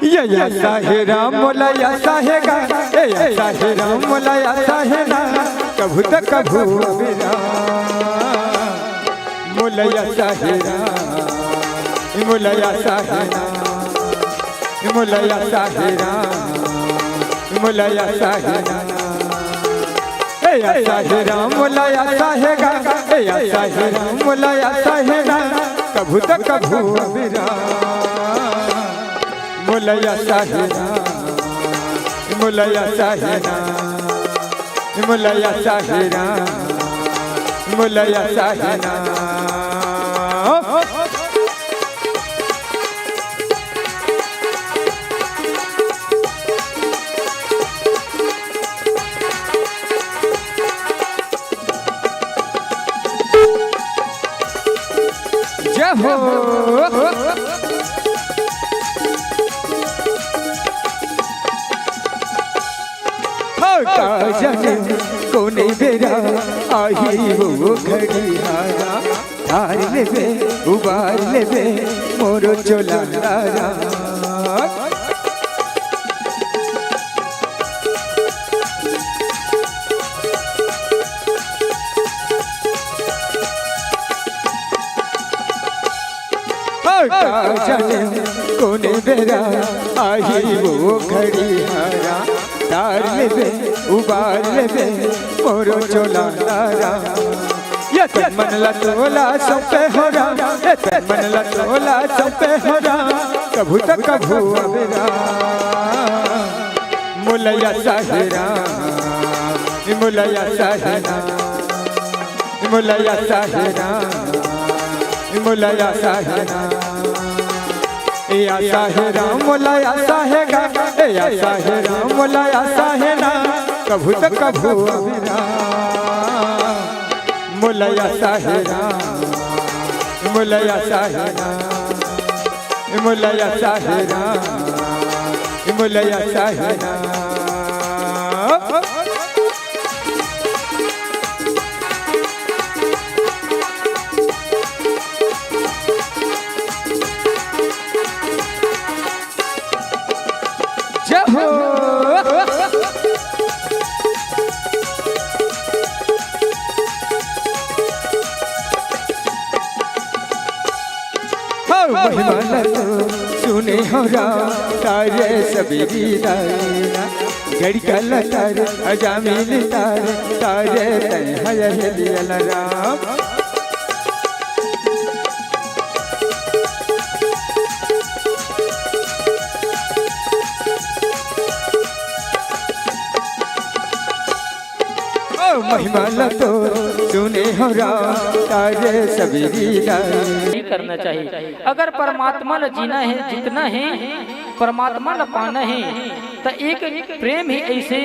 ये ऐसा है राम मोला ऐसा है गा, ये ऐसा है राम मोला ऐसा है ना, कभू तक कभू अभिराम मोला ऐसा है राम, मोला ऐसा है ना, मोला ऐसा है राम, मोला ऐसा है ना, ऐसा है राम मोला ऐसा है गा, ऐसा है राम मोला ऐसा है ना, कभू तक कभू अभिराम मोला ऐसा है ना, मोला ऐसा है ना, मोला ऐसा है ना, मोला ऐसा है ना। जय हो जाने कोने बेरा आई वो घड़ी हारा, धार लेबे उबार लेबे मोरो चोला लारा। जाने कोने बेरा आई वो घड़ी हारा, धार लेबे उबार लेबे मोरो चोला लारा। ये तन मन लतोला संपे हो राम, ये तन मन लतोला संपे हो राम, कभू तक कभू अभिराम मोला ऐसा है राम, मोला ऐसा है ना, मोला ऐसा है राम, मोला ऐसा है ना, ऐसा है राम मोला ऐसा है गा, ऐसा है राम मोला ऐसा है ना, कभू तक कभू अभिराम मोला ऐसा है राम, मोला ऐसा है ना, मोला ऐसा है राम, मोला ऐसा है ना। महिमा सुने हो राम तारे सबरी दायरा, गड़ी का लतार अजामिल तारे तारे तय हयल राम। महिमा लतो सुने हो राम तारे सबरी दायरा करना चाहिए। अगर परमात्मा ल जीना है, जितना है परमात्मा ल पाना है, तो एक प्रेम ही ऐसे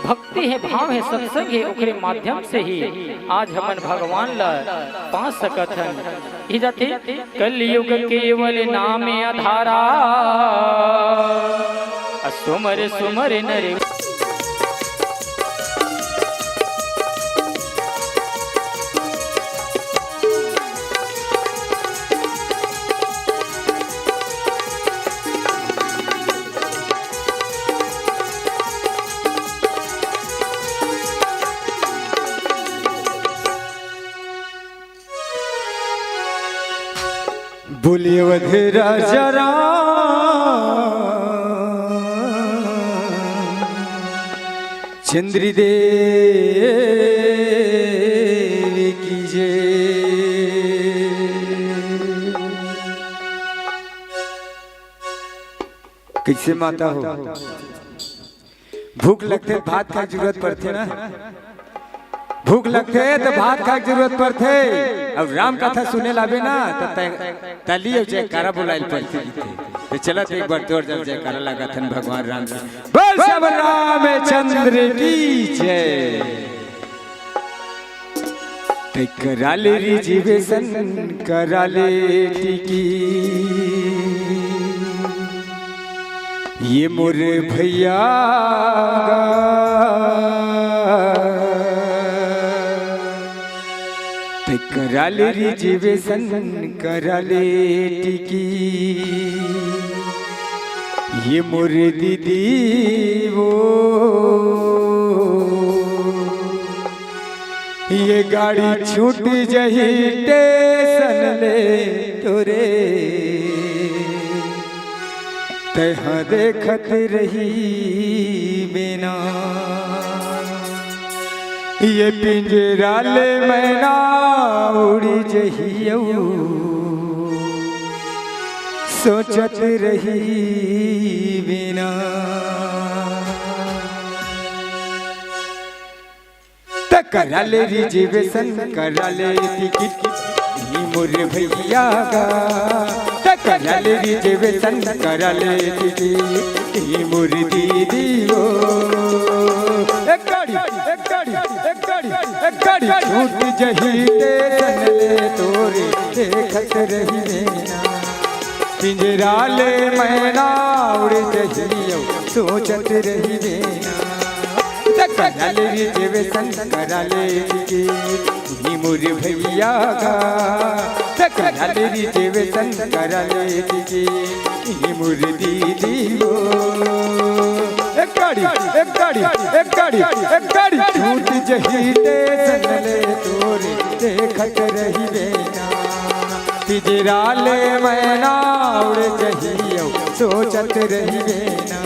भक्ति है, भाव है, सत्संग है, ओकरे माध्यम से ही आज हमन भगवान ला पा सकत हन। ही जाते कलयुग केवल नाम आधारा, सुमर सुमर नरे। बोलिए वधेरा जरा चंद्री देव की जय। कैसे माता हो, भूख लगते भात का जरूरत पड़ती ना, भूख लगते तो भात खा जरूरत पड़ते। अब राम कथा सुने लावे ना तो तली जयकारा बुलाइल पड़ती तो चलत एक बार जोर जब जयकारा लगा थन भगवान राम जी। बोल सब रामचंद्र की जय। कराले रिजर्वेशन कराले टिकी, ये मोरे भैया कराले रिजर्वेशन कराले टिकी, ये मोर दीदी वो ये गाड़ी छूट जही टेसन ले तोरे तहाँ देखत रही बिना ये पिंजरा ले मैना उड़ी जहियो सोचत रही बिना करा ले रिजर्वेशन करा ले टिकट ये मोर भैया का करा ले रिजर्वेशन करा ले टिकट ये मोर दीदी हो एक गाड़ी छूट जही टेसन ले तोरे देखत रही बिना पिंजरा ले मैना उड़ जहियो सोचत रही बिना करा ले रिजर्वेशन करा ले टिकट मोर भैया का करा ले रिजर्वेशन करा ले टिकट मोर दीदी हो एक गाड़ी छूट जही टेसन ले तोरे देखत रही बिना पिंजरा ले मैना उड़ जहियो सोचत रही बिना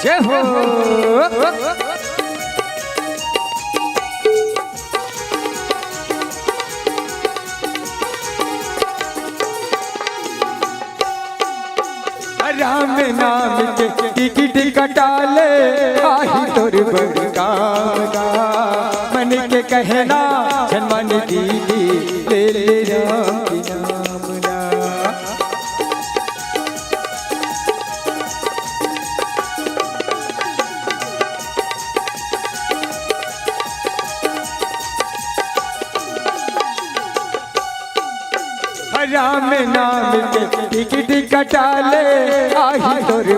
जय हो राम नाम के टिकट कटा ले आही तोर बड़का मन के कहना जन्मन दीदी ले ले राम के नाम ना राम नाम के टिकट कटा ले आही तोर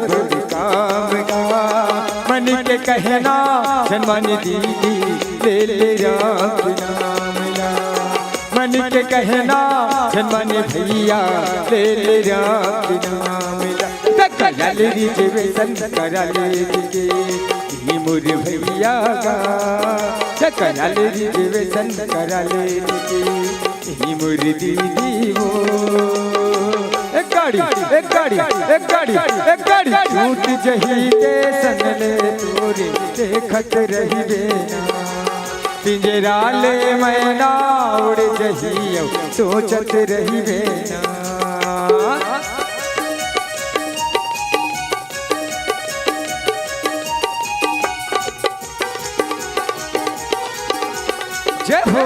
काम का मन के कहना जन्मन दीदी ले ले राम नाम ला मन के कहना जन्मन भैया ले ले राम नाम ला करा ले रिजर्वेशन करा ले टिकट मोर भैया का करा ले रिजर्वेशन करा ले टिकट मोर दीदी हो एक गाड़ी छूट जही टेसन ले तोरे देखत रही बिना पिंजरा ले मैना उड़ जहियो सोचत रही बिना जय हो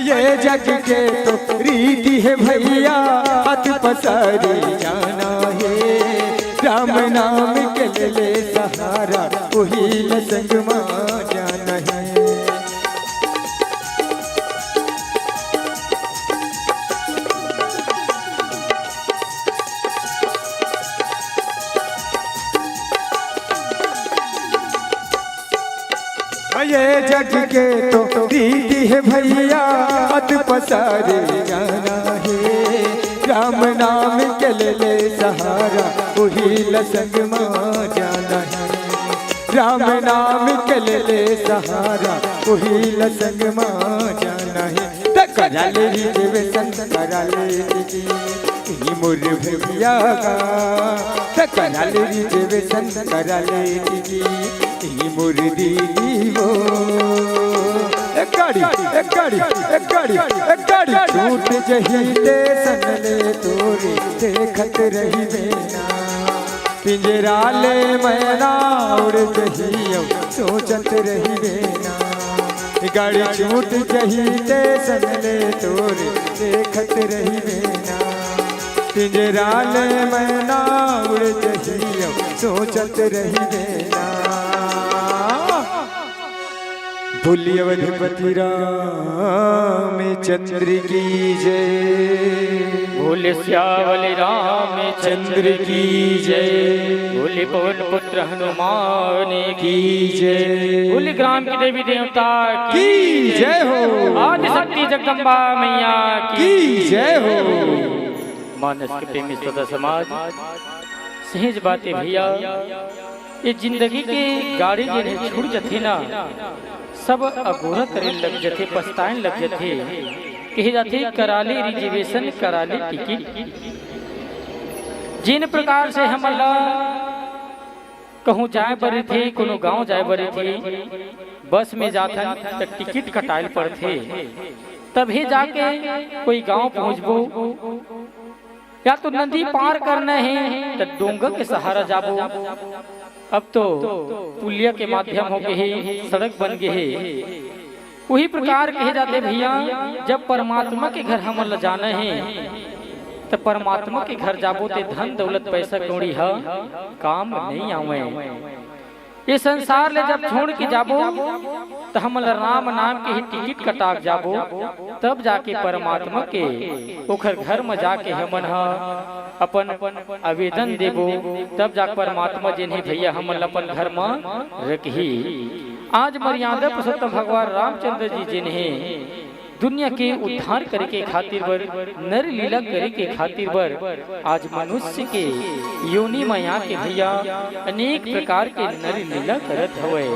ये जग के तो रीति है भैया हाथ पसारी जाना है राम नाम के ले सहारा वही संग मां जाना है ये जग के तो रीति है भैया हाथ पसारे जाना है राम नाम के ले सहारा वही संग मां जाना है राम नाम के ले सहारा वही संग मां जाना है करा ले रिजर्वेशन करा ले मोर भैया का करा ले रिजर्वेशन करा ले मोर दीदी हो एक गाड़ी छूट जही टेसन ले तोरे देखत रही बिना पिंजरा ले मैना उड़ जहियो सोचत रही बिना गाड़ी छूट जही टेसन ले तोरे देखत रही बिना पिंजरा ले मैना उड़ जही सोचत रही देना। बोली अवधपति रामचंद्र की जय। बोले श्यावल रामचंद्र की जय। बोले पवन पुत्र हनुमान की जय। बोले ग्राम की देवी देवता की जय हो। आदि शक्ति जगदम्बा मैया की जय हो। मानस के प्रेमी सदा समाज सहज बातें भैया, ये जिंदगी के गाड़ी जिन्हें छुड़ जथे ना, सब अगोरा करे लग जथे, पछताएं लग जथे, कहे जाते कराले रिजर्वेशन कराले टिकट। जिन प्रकार से हम कहूँ जाए बरे थे, कोनो गांव जाए बरे थे, बस में जाथन तो टिकट कटाइल पर थे, तभी जाके कोई गांव पहुँचबो, या तो नदी पार करना है तो डोंगर के सहारा जाबो। अब तो पुलिया के माध्यम हो गए, सड़क बन गए है। वही प्रकार कहे जाते भैया, जब परमात्मा के घर हम जाना है तो परमात्मा के घर जाबो ते धन दौलत पैसा कौड़ी है काम नहीं आवे। ये संसार ले जब छोड़ के जाबो तो हम राम नाम के ही टिकट कटाक जाबो, तब जाके परमात्मा के ओखर घर में जाके हमन अपन आवेदन देबो, तब जाके परमात्मा जिन्हें भैया हम अपन घर में रखी। आज मर्यादा पुरुषोत्तम भगवान रामचंद्र जी जिन्हें दुनिया के उद्धार करे के खातिर बर, नर लीला करे के खातिर बर, आज मनुष्य के योनि माया के भैया अनेक प्रकार के नर लीला करत हुए।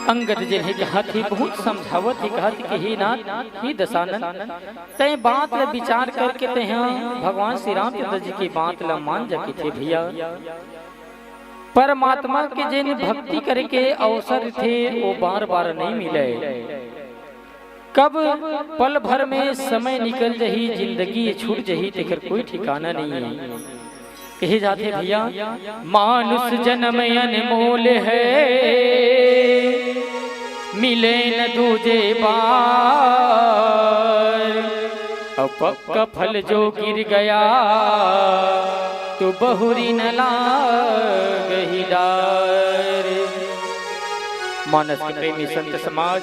अंगद जिन्हें कहा थी, बहुत समझावत ही कहा थी कि हे नाथ हे दशानन, तय बात ला विचार करके ते भगवान श्री रामचंद्र जी की बात ला मान जाके थे भैया। परमात्मा के जिन भक्ति करे के अवसर थे वो बार बार नहीं मिले। कब पल भर में समय निकल जही, जिंदगी छूट जही, तेकर कोई ठिकाना नहीं है। कहे जाते भैया, मानुष जन्म अनमोल है, मिले न दूजे बार, अब पक्का फल जो गिर गया तो बहुरी न लागहि डार। मानस के प्रेमी संत समाज,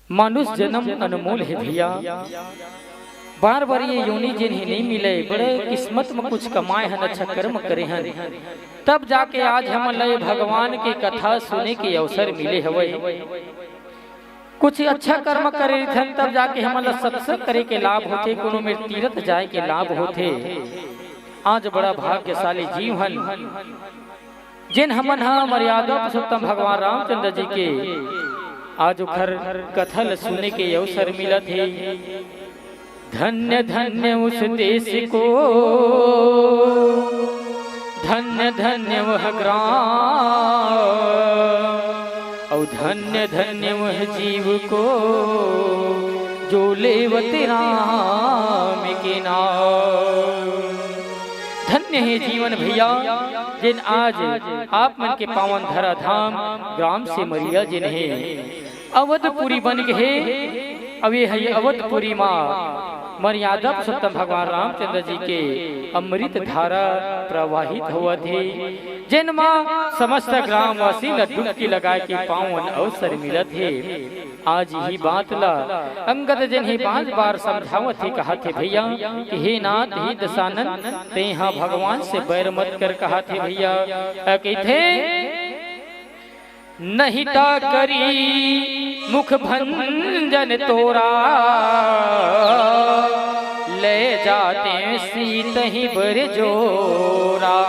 मनुष्य जन्म अनमोल है भैया। बार बार ये योनि जिन्हें नहीं मिले, बड़े किस्मत में कुछ कमाए हैं, अच्छा कर्म करे हैं, तब जाके आज हम लय भगवान की कथा सुने के अवसर मिले हवे। कुछ अच्छा कर्म करे थे तब जाके हमला सत्संग करे के लाभ होते, कोनो में तीर्थ जाए के लाभ होते। आज बड़ा भाग्यशाली जीव हन जिन हमन मर्यादा पुरुषोत्तम भगवान रामचंद्र जी के आज उखर कथल सुने के अवसर मिलत है। धन्य धन्य उस देश को, धन्य धन्य वह ग्राम, और धन्य धन्य वह जीव को जो लेवत राम के नाम। धन्य है जीवन भैया जिन आज आप मन के पावन धरा धाम ग्राम से मरिया जिन्हें अवधपुरी बन गए। अब ये है अवधपुरी माँ मर्यादा पुरुषोत्तम भगवान रामचंद्र जी के अमृत धारा प्रवाहित हुआ थे, जिन माँ समस्त ग्रामवासी डुबकी लगाए के पावन अवसर मिला थे। आज ही बात ला अंगद जिन्हें 5 बार समझावत थे, कहा थे भैया कि हे नाथ हे दशानन, ते यहाँ भगवान से बैर मत कर, कहा थे भैया कहते नहीं ता करी मुख भंजन तोरा, ले जाते सीत ही बर जोरा,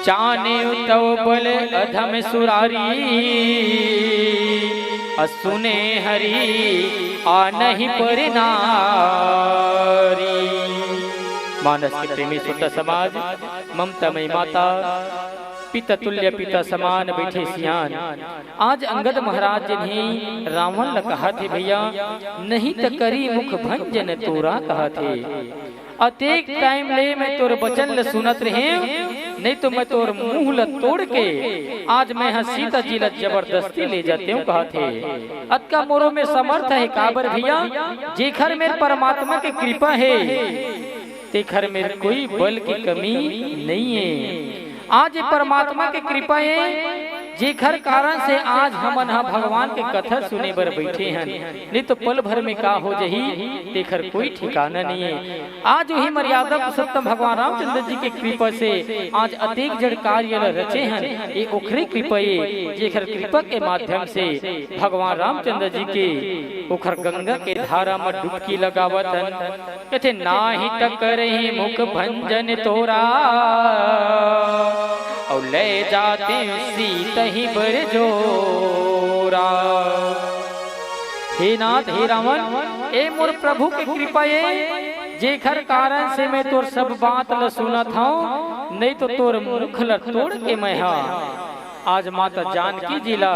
जाने तो बल अधम सुरारी, असुने हरी आ नहीं पर नारी। मानस के प्रेमी सुत समाज, ममतामयी माता, पिता तुल्य पिता समान बैठे सियान। आज अंगद महाराज जिन्हें रावण ल कहा थे भैया नहीं तो करी मुख भंजन तोरा, कहा थे अतेक टाइम ले मैं तोर बचन ल सुनत रहे, नहीं तो मैं तोर मुंह ल तोड़ के आज मैं सीता जी ल जबरदस्ती ले जाते हूँ, कहा थे अतका मोरो में समर्थ है काबर भैया, जेखर मेरे परमात्मा के कृपा है तेखर में कोई बल की कमी नहीं है। आज ये परमात्मा की कृपा है जेखर कारण से आज हमन हा भगवान के कथा सुने बर बैठे हैं। नहीं तो पल भर में का हो जही तेखर कोई ठिकाना नहीं है। आज वही मर्यादा पुरुषोत्तम भगवान रामचंद्र जी के कृपा से आज अनेक जड़ कार्य रचे हैं। ये ओखरे कृपा है जेखर कृपा के माध्यम से भगवान रामचंद्र जी के ओखर गंगा के धारा में डुबकी लगावत कहते नाही तक रही मुख भंजन तोरा और ले जाते सीत ही बर जोरा। हे नाथ हे रावण ए मोर प्रभु के कृपा ये जेखर कारण से मैं तोर सब बात ल सुनत हूँ। नहीं तो तोर मुख ल तोड़ के मैं आज माता जानकी जिला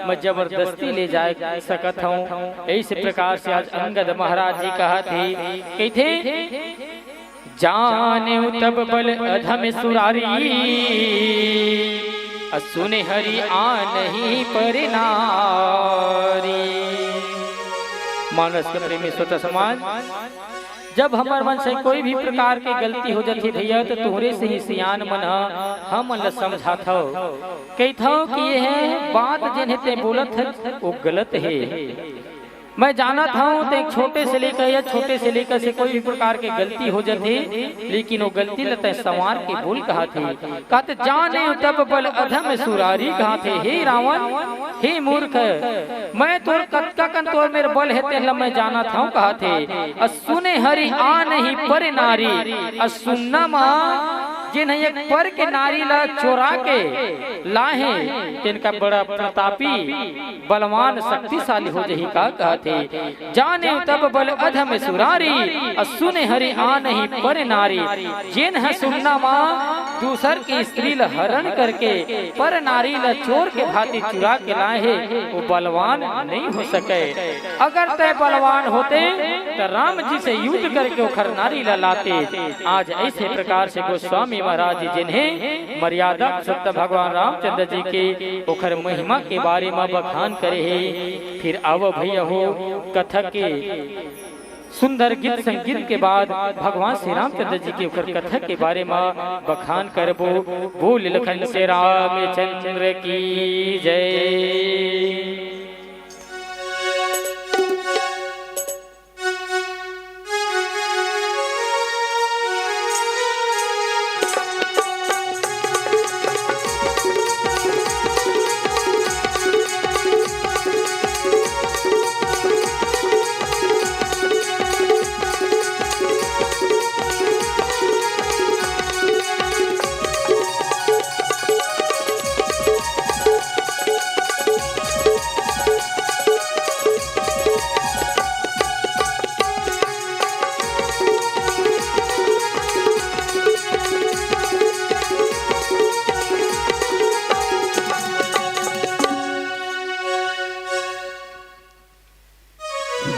मैं जबरदस्ती ले जा सकत हूँ। इस प्रकार से आज अंगद महाराज जी कहा थे जाने तब बल अधम सुरारी सुने हरि आनहि पर नारी। मानस के प्रेमी स्वतः समाज जब हमार मन से कोई भी प्रकार के गलती हो जाती भैया तो तोहरे से ही सियान मन हम मन समझात हो कहता कि ये है बात जिन्हें ते बोलत है वो गलत है। मैं जाना था तो एक छोटे से लेकर या छोटे से लेकर से कोई भी प्रकार के गलती हो जाती लेकिन वो गलती लता संवार के बोल कहा थे कहते जाने तब बल अधम सुरारी कहा थे हे रावण हे मूर्ख मैं तोर कत्का कन तोर मेरे बल है तेला मैं जाना था कहा थे सुने हरि आ नहीं पर नारी सुनना माँ जिन एक पर के नारी ला चोरा के लाहे तिनका बड़ा प्रतापी बलवान शक्तिशाली हो जही का कहते जाने तब बल अधम सुरारी सुने हरि आ नहीं पर नारी जिन है सुनना माँ दूसर की स्त्री ला हरण करके पर नारी ला चोर के भांति चुरा के लाए वो बलवान नहीं हो सके। अगर तय बलवान होते तो राम जी से युद्ध करके वो खर नारी ला लाते। आज ऐसे प्रकार से गोस्वामी महाराज जिन्हें मर्यादा सत्य भगवान रामचंद्र जी के ओखर महिमा के बारे में बखान करे है। फिर अब भैया हो कथा के सुंदर गीत संगीत के बाद भगवान श्री रामचंद्र जी के ओखर कथा के बारे में बखान करबो। बोल लखन से रामचंद्र की जय।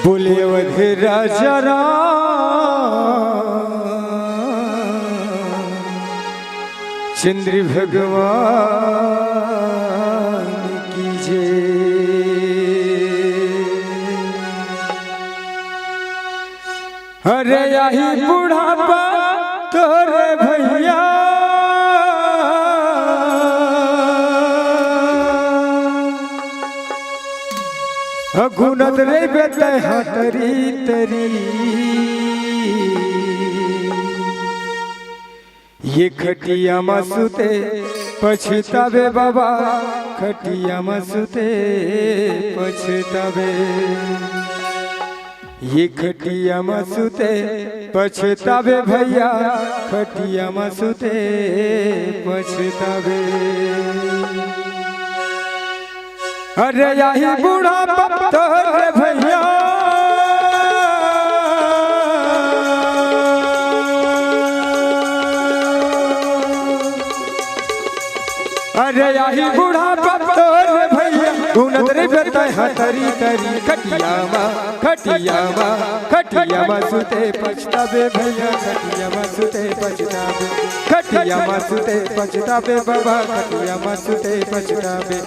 बोले अवध राजा चंद्र भगवान की जय। अरे यही बुढ़ापा तोरे भैया गुनत रे बेटे हतरी तरी ये खटिया मसुते पछतावे बाबा खटिया मसुते पछतावे ये खटिया मसुते पछतावे भैया खटिया मसुते पछतावे। अरे यही बूढ़ा तोरे भैया अरे यही बूढ़ा तोरे भैया गुनत रे बेटा हतरी तरी खटिया माँ सुते पछतावे भैया खटिया माँ सुते पछतावे खटिया माँ सुते पछतावे बाबा खटिया माँ सुते पछतावे।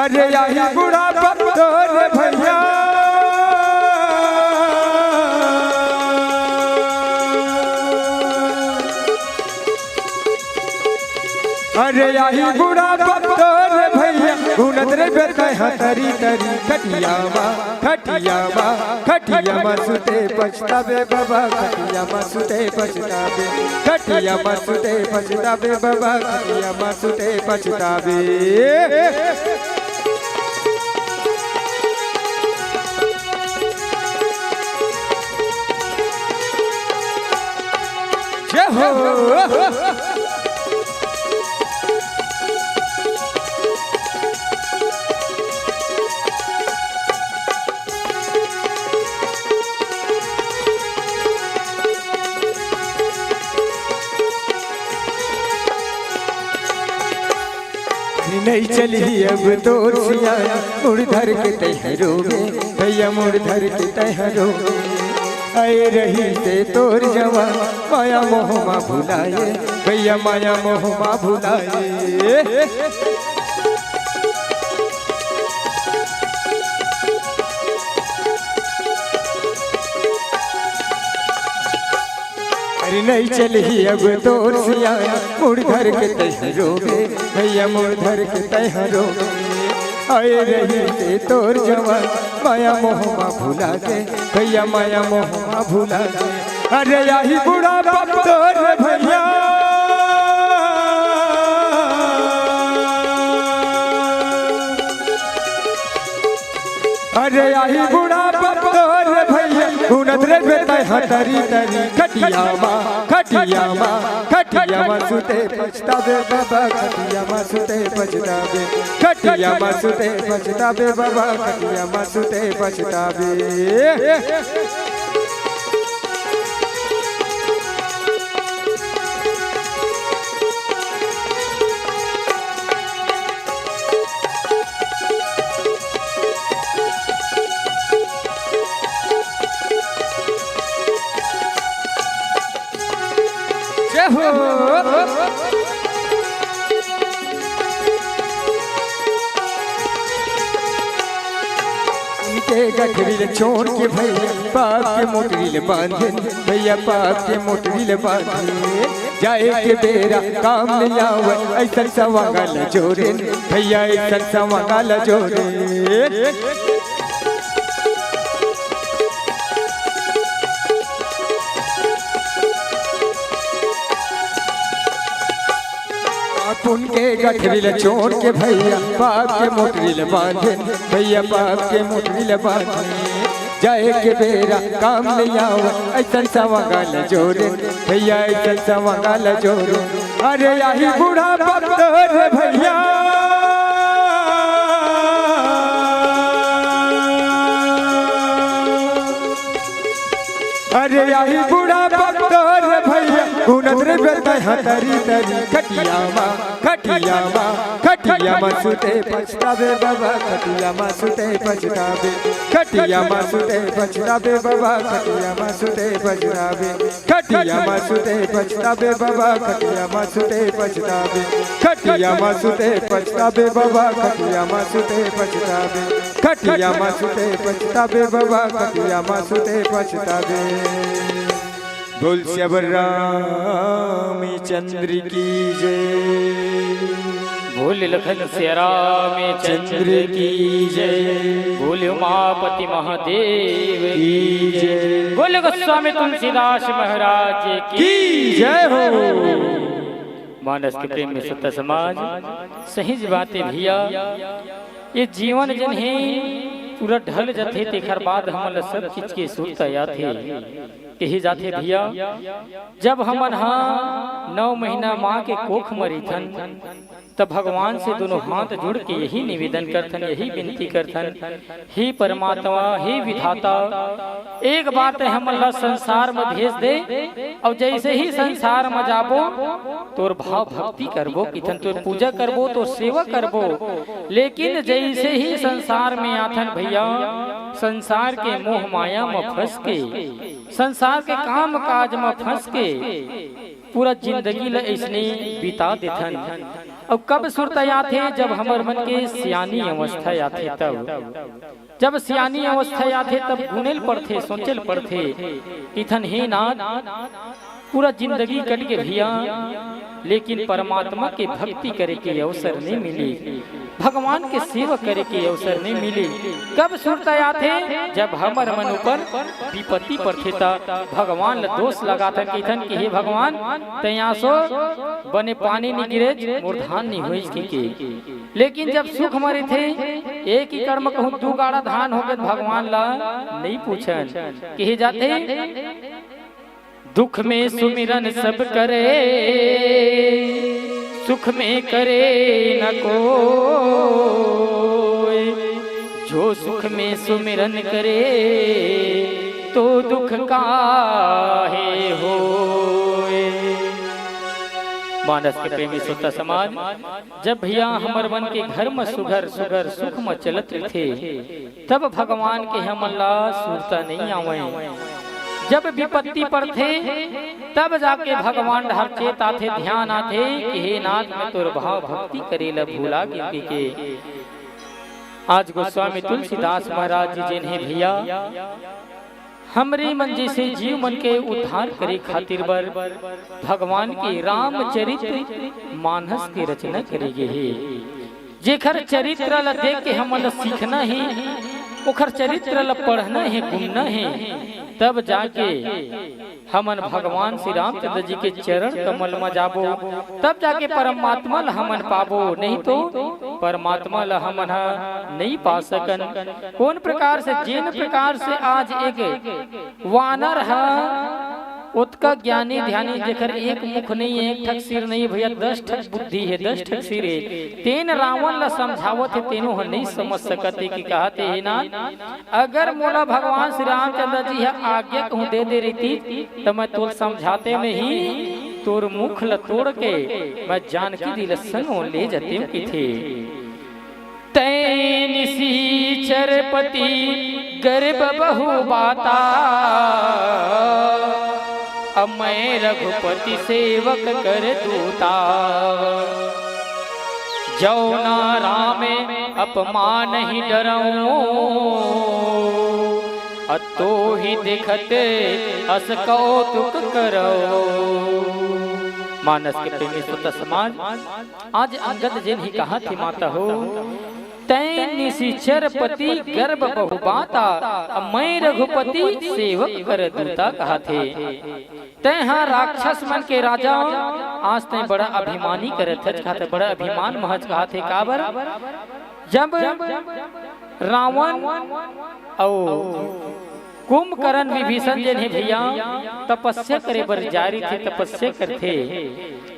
अरे यही बूढ़ा तोरे भैया अरे यही बुढ़ा तोर भैया घूनत रे बेतह तरी तरी खटिया मा सुते पछतावे बाबा खटिया मा सुते पछतावे खटिया मा सुते पछतावे बाबा खटिया मा सुते पछतावे जय हो नहीं चली अब तोर सिया मुड़ धर के तैहरोगे भैया मुड़ धर के तैहरोगे आए रही से तोर जवान माया मोहमा भुलाए भैया माया मोहमा भुलाए नहीं चली अब तोर सिया मुड़ धर के तैहरोगे भैया मुड़ धर के तैहरोगे आए रही से तोर जवान माया मोहमा भुला के भैया माया मोहमा भुला के अरे यही बुढ़ा तोर भैया अरे यही बुढ़ा तोर भैया घूनत रे बेतह तरी तरी खटिया मा सुते पछतावे बाबा खटिया मा सुते पछतावे खटिया मा सुते पछतावे बाबा खटिया मा सुते पछतावे गठरी छोड़ के भैया पाप के मोटरी बांधे भैया पाप के मोटरी बांधे जाए के बेरा काम नहीं आवे ऐसा सवागल जोरे भैया ऐसा सवागल जोरे उनके गठरी छोड़ के भैया पाप के मोटरी बांधे भैया पाप के मोटरी बांधे जाए के बेरा काम नहीं आवे ऐसा सवागल जोरे भैया ऐसा सवागल जोरे अरे यही बूढ़ा तोर भैया अरे यही बूढ़ा तोर भैया घूनत रे बेतह तरी तरी खटिया मा सुते पछतावे बाबा खटिया मा सुते पछतावे खटिया मा सुते पछतावे बाबा खटिया मा सुते पछतावे खटिया मा सुते पछतावे बाबा खटिया मा सुते पछतावे खटिया मा सुते पछतावे बाबा खटिया मा सुते पछतावे खटिया मा सुते पछतावे बाबा खटिया मा सुते पछतावे बोल श्यावर रामचंद्र की जय बोल लखन श्याम चंद्र की जय बोल उमापति महादेव की जय बोल गोस्वामी तुलसीदास महाराज की जय हो। मानस के प्रेम में सत्य समाज सही बातें भैया ये जीवन जन है पूरा ढल जाते तेखर बाद हमन सब चीज के सुरता आथे कही जाते भैया जब हमन हाँ 9 महीना माँ के कोख मरी थन तब भगवान से दोनों हाथ जुड़ के यही निवेदन करथन यही विनती करथन हे परमात्मा हे विधाता एक बात है हमन ला संसार में भेज दे और जैसे ही संसार में जाबो तोर भाव भक्ति करबो किथन तोर पूजा करबो तो सेवा करबो लेकिन जैसे ही संसार में आथन भैया संसार के मोह माया में फंस के संसार के काम काज में फंस के पूरा जिंदगी ला इसने बिता देथन और कब सुरता आथे जब हमर मन के सियानी अवस्था आथे तब जब सियानी अवस्था आथे तब गुनेल पड़थे सोचल पड़थे इथन हे नाथ पूरा जिंदगी कट के भैया, लेकिन परमात्मा के भक्ति करे के अवसर नहीं मिली, भगवान के सेवा करे के अवसर नहीं मिली। कब सूरत आते जब हमर मन ऊपर विपत्ति पर थे, भगवान ल दोष लगा था कहथन कि हे भगवान तैया सो बने पानी नहीं गिरे मोर धान नहीं हुई के। लेकिन जब सुख मरे थे एक ही कर्म कहूँ 2 गाड़ा धान हो गए, भगवान ला नहीं पूछन कहे जाते दुख में सुमिरन सब करे, सुख में करे न कोई, जो सुख में सुमिरन करे तो दुख काहे होए। मानस के प्रेमी श्रोता समाज, जब भैया हमर मन के घर में सुघर सुघर सुख में चलत थे, तब भगवान के हमला सुरता नहीं आवे। जब विपत्ति पर थे तब जाके भगवान हर चेत आते, ध्यान आते कि हे नाथ मैं तोर भाव भक्ति करेला भूला के। आज गोस्वामी तुलसीदास महाराज जी जिन्हें भैया हमरे मन जैसे जीव मन के उद्धार करे खातिर बर भगवान के रामचरित मानस की रचना करेगे है। जेखर चरित्र ला देख के हमन सीखना है, ओखर चरित्र ला पढ़ना है, घूमना है, तब जाके हमन भगवान श्री रामचंद्र जी के चरण कमल में जाबो, तब जाके परमात्मा ला हमन पाबो, नहीं तो परमात्मा ला हमन नहीं पा सकन। कौन प्रकार से, जिन प्रकार से आज एक वानर है उत्का ज्ञानी ध्यानी जेकर एक मुख नहीं है, एक ठक सिर नहीं भैया, 10 ठक बुद्धि है, 10 ठक सिर है, तेन रावण ला समझावत है, तेनो नहीं समझ सकते कि कहते है ना। अगर मोला भगवान श्री रामचंद्र जी आज्ञा कहूँ दे दे रही तो मैं तोर समझाते में ही तोर मुख ला तोड़ के मैं जानकी दिल संग ले जाते की थे। तैन सी चरपति गर्भ बहु बाता, अब मैं रघुपति सेवक कर दूता, जौना राम अपमान ही डरऊं, अतो ही दिखत अस कौतुक करो। मानस के प्रेमी श्रोता समाज, आज अंगद जिन ही कहा थी माता हो तैन चरपति गर्भ बहु बाता, मैं रघुपति सेवक कर दूता कहा थे। तैहा राक्षस मन के राजा आज तय बड़ा अभिमानी करत थे, बड़ा अभिमान महज कहा थे। काबर जब रावण और कुंभकर्ण विभीषण जिन्हें भैया तपस्या करे बर जारी थे, तपस्या करते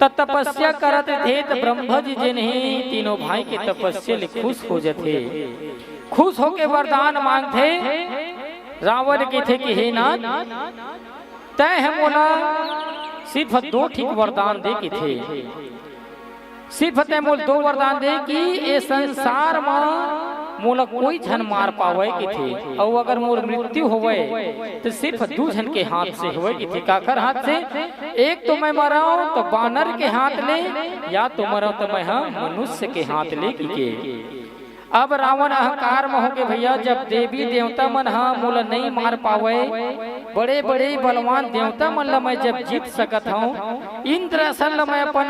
तपस्या करते थे, तो ब्रह्मा जी जिन्हें तीनों भाई के तपस्या ले खुश हो जाते, खुश होके वरदान मांगते। रावण के थे कि हे नाथ तय है मोला सिर्फ 2 ठीक वरदान दे के थे, सिर्फ तय मोल 2 वरदान दे कि ये संसार में मोला कोई झन मार पावे के थे, और अगर मोर मृत्यु होवे तो सिर्फ 2 जन के हाथ से होवे के थे। काकर हाथ से? एक तो मैं मराऊं तो बानर के हाथ ले, या तो मराऊं तो मैं मनुष्य के हाथ ले के। अब रावण अहंकार में होके भैया, जब देवी देवता मन मोला नहीं मार पावे, बड़े बड़े बलवान देवता मन ला मैं जब जीत सकत हूँ, इंद्रासन ला मैं अपन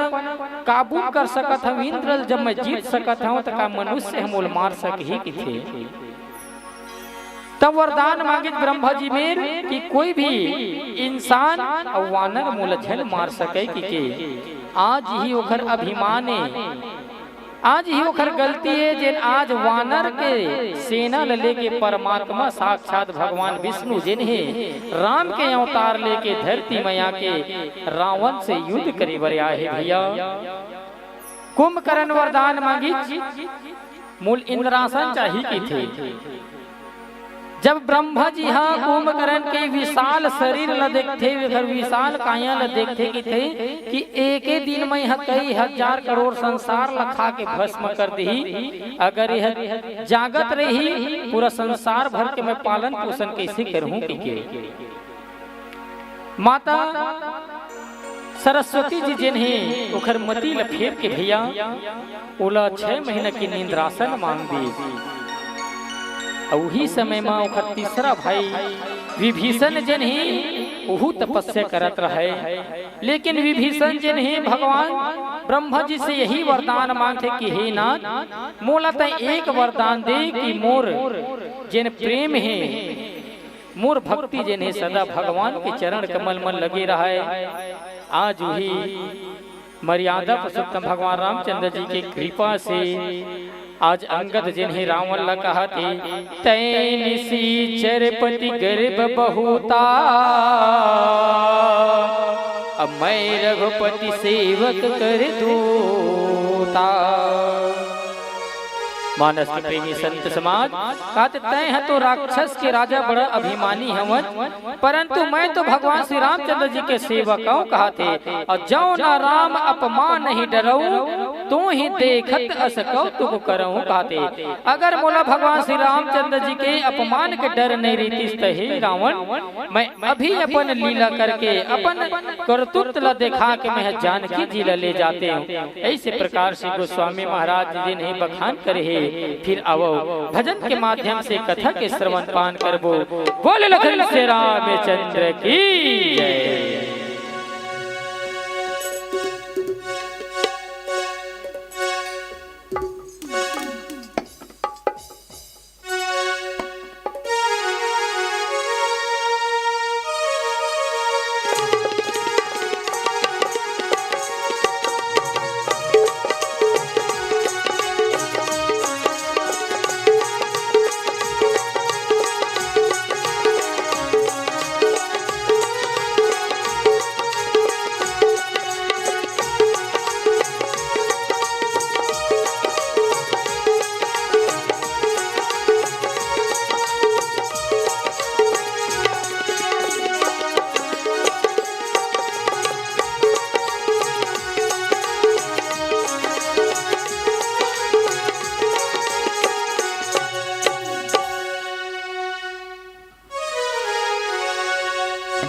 काबू कर सकत हूँ, इंद्र जब मैं जीत सकत हूँ तो का मनुष्य हमोल मार सके ही थे। तब वरदान मांगे ब्रह्मा जी में कि कोई भी इंसान और वानर मोला झल मार सके कि आज ही ओखर अभिमान है, आज ही ओखर गलती है जिन आज वानर के सेना लेके परमात्मा साक्षात भगवान विष्णु जिन्हें राम के अवतार लेके धरती मैया के रावण से युद्ध करे बर आए भैया। कुंभकर्ण वरदान मांगी मूल इंद्रासन चाहिए की थे। जब ब्रह्मा जी कुंभकर्ण के विशाल शरीर ल देखते, विशाल काया ल देखते कि थे कि एक ही दिन में कई हजार करोड़ संसार ल खा के भस्म कर दी, अगर यह जागत रही पूरा संसार भर के मैं पालन पोषण कैसे करूं के। माता सरस्वती जी जिन्हें उखर मती ल फेर के भैया ओला 6 महीना की निंद्रासन मांग दी। वही समय में उखर तीसरा भाई विभीषण जिन्हें ओहू तपस्या करत रहे। लेकिन विभीषण जी ने भगवान ब्रह्मा जी से यही वरदान मांगते कि हे नाथ मोला तय एक वरदान दे कि मोर जिन प्रेम है मोर भक्ति जिन्हें सदा भगवान के चरण कमल में लगे रहे। आज वही मर्यादा पुरुषोत्तम भगवान रामचंद्र जी की कृपा से आज अंगद जिन्हें रावण ल कहते तैनिसी चरपति गर्भ बहुता अब मैं रघुपति सेवक कर दूता। मानस के प्रेमी संत समाज कहते तय है तो राक्षस के राजा बड़ा अभिमानी हवन, परंतु मैं तो भगवान श्री रामचंद्र जी के सेवक हूँ कहते। और जो न राम अपमान नहीं डरऊ तू ही देखत अस कौतुक करऊं कहते। अगर मोला भगवान श्री रामचंद्र जी के अपमान के डर नहीं रहती तो हे रावण मैं अभी अपन लीला करके अपन करतूत ला दिखा के मैं जानकी जी ला ले जाते हूँ। ऐसे प्रकार से गोस्वामी महाराज जी ने बखान करे। फिर आवो भजन के माध्यम से कथा के श्रवण पान करबो। बोले लखन से रामचंद्र की जय।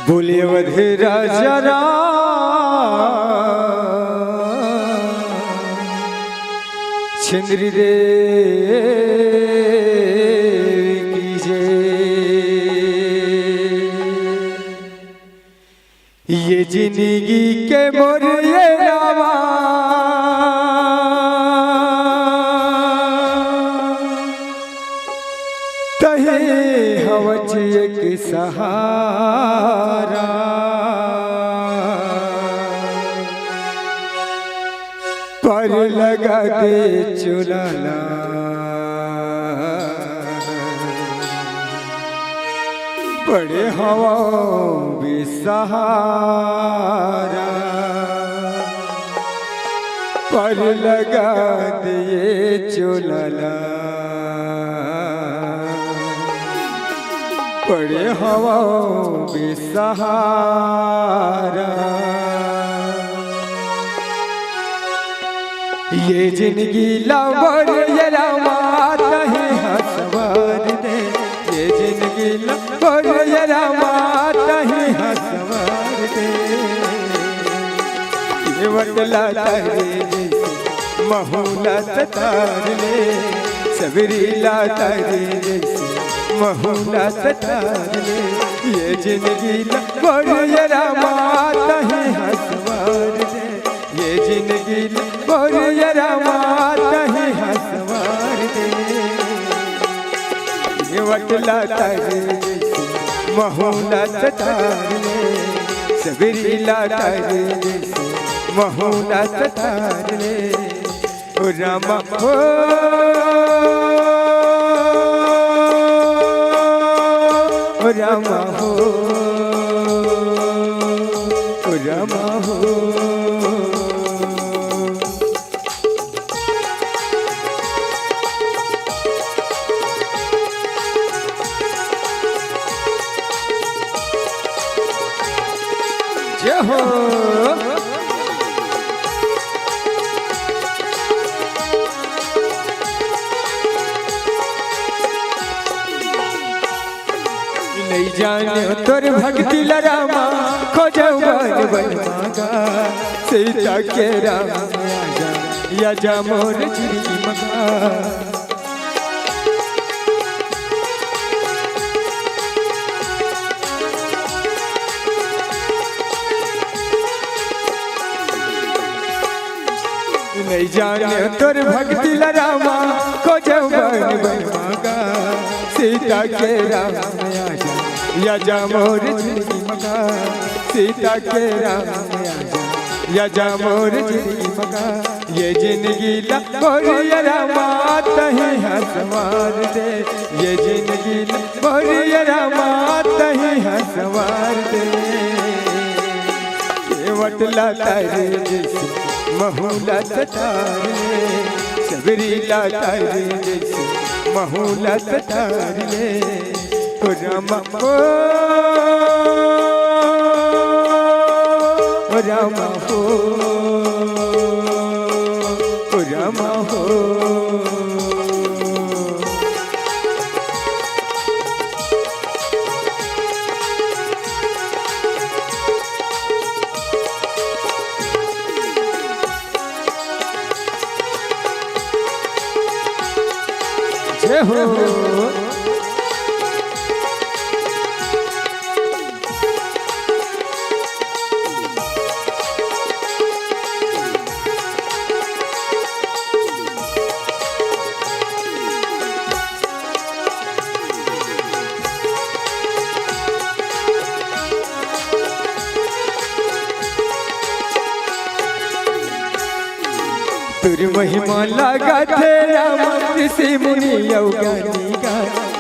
बोले अवध राजा चंद्र रे की जय। ये जिंदगी के मोर ये रामा तहे हवच एक सहारा पर लगा दे चुलाला बड़े हवाओं बेसहारा पर लगा दे चुलाला बड़े हवाओं बेसहारा। ये जिंदगी लवर ये रामात है हसवार दे। ये जिंदगी लवर ये रामात है हसवार दे। ये वटला तारे महुला तार ले सबरी ला तारे महुला तार ले। ये जिंदगी लवर ये रामात है हसवार दे। ये जिंदगी लवर ये रामात है हसवार दे। ये वटला तारे महुला तार ले सबरी ला तारे महुला तार ले। ओ रामा हो रामा हो रामा हो। जय हो नहीं जाने तोर भक्ति लरामा खोजो वन वन मांगा सीता के राम आजा या जा मोर जिंदगी मगा। नहीं जाने तोर भक्ति रामा खोजो बन बन मांगा सीता के राम आजा या जा मोर जिंदगी मगा सीता के राम आजा या जा मोर जिंदगी मगा ये जिंदगी ला मोर रामा तही हंसवार दे ये जिंदगी ला मोर रामा तही हंसवार दे वटला तारे जैसे महूला तारे सबरी ला तारे जैसे महूला तारे रामा हो रामा हो रामा हो जय हो तुर महिमा लगा थे राम ऋषि मुनि योगानी का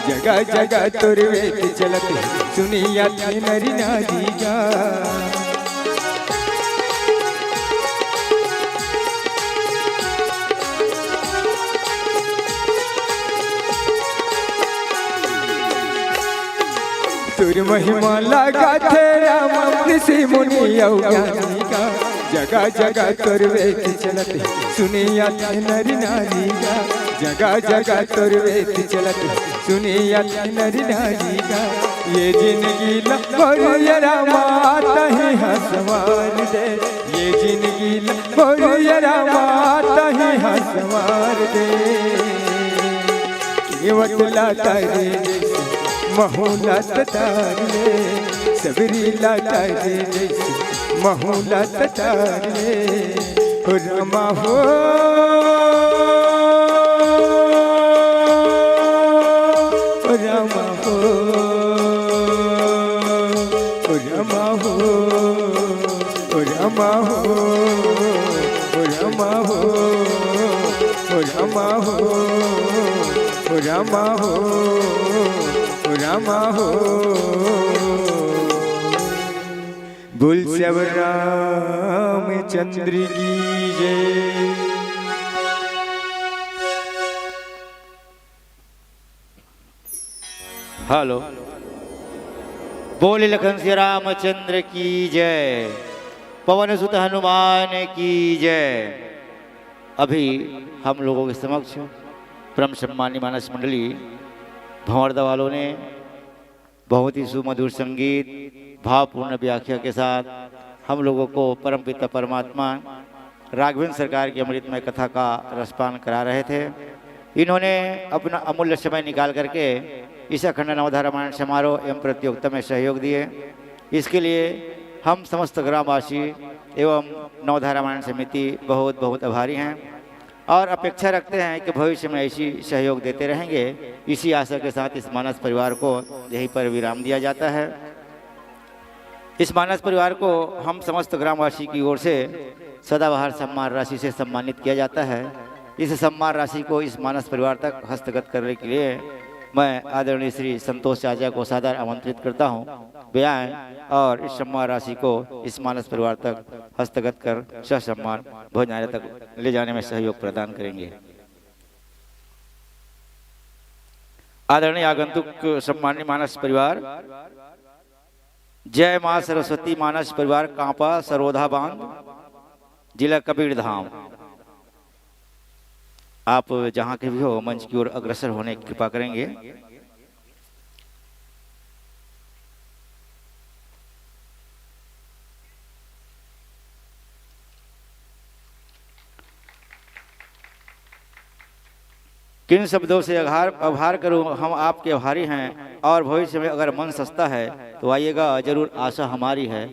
जगह जगह तुर वेद चलत सुनिया नरी नारी का तुर महिमा लगा थे राम ऋषि मुनि योगानी का जगह जगह तुर वेद चलत सुनिया नरी नारी का जगह जगह तुर वेद चलत सुनिया नरी नारी का ये जिंदगी मोर रामा तही हंसवार दे ये जिंदगी मोर रामा तही हंसवार दे वटला तारे जैसे महूला तारे सबरी ला तारे जैसे महूला तारे रामा हो रामा हो रामा हो रामा हो रामा हो रामा हो रामा हो रामा हो बोल सब रामचंद्र की जय। हेलो, बोले लखन श्री रामचंद्र की जय, पवन सुत हनुमान की जय। अभी हम लोगों के समक्ष परम सम्मानी मानस मंडली भंवरदा वालों ने बहुत ही सुमधुर संगीत भावपूर्ण व्याख्या के साथ हम लोगों को परमपिता परमात्मा राघवेंद्र सरकार की अमृतमय कथा का रसपान करा रहे थे। इन्होंने अपना अमूल्य समय निकाल करके इस अखंड नवधा रामायण समारोह एवं प्रतियोगिता में सहयोग दिए। इसके लिए हम समस्त ग्रामवासी एवं नवधा रामायण समिति बहुत बहुत आभारी हैं और अपेक्षा रखते हैं कि भविष्य में ऐसी सहयोग देते रहेंगे। इसी आशा के साथ इस मानस परिवार को यहीं पर विराम दिया जाता है। इस मानस परिवार को हम समस्त ग्रामवासी की ओर से सदाबहार सम्मान राशि से सम्मानित किया जाता है। इस सम्मान राशि को इस मानस परिवार तक हस्तगत करने के लिए मैं आदरणीय श्री संतोष चाचा को सादर आमंत्रित करता हूं। वे आएं और इस सम्मान राशि को इस मानस परिवार तक हस्तगत कर ससम्मान भोजनालय तक ले जाने में सहयोग प्रदान करेंगे। आदरणीय आगंतुक सम्मान्य मानस परिवार, जय मां सरस्वती मानस परिवार कांपा सरोधा बांध जिला कबीर धाम। आप जहां के भी हो मंच की ओर अग्रसर होने की कृपा करेंगे। किन शब्दों से आभार करूं, हम आपके आभारी हैं और भविष्य में अगर मन सस्ता है तो आइएगा जरूर, आशा हमारी है।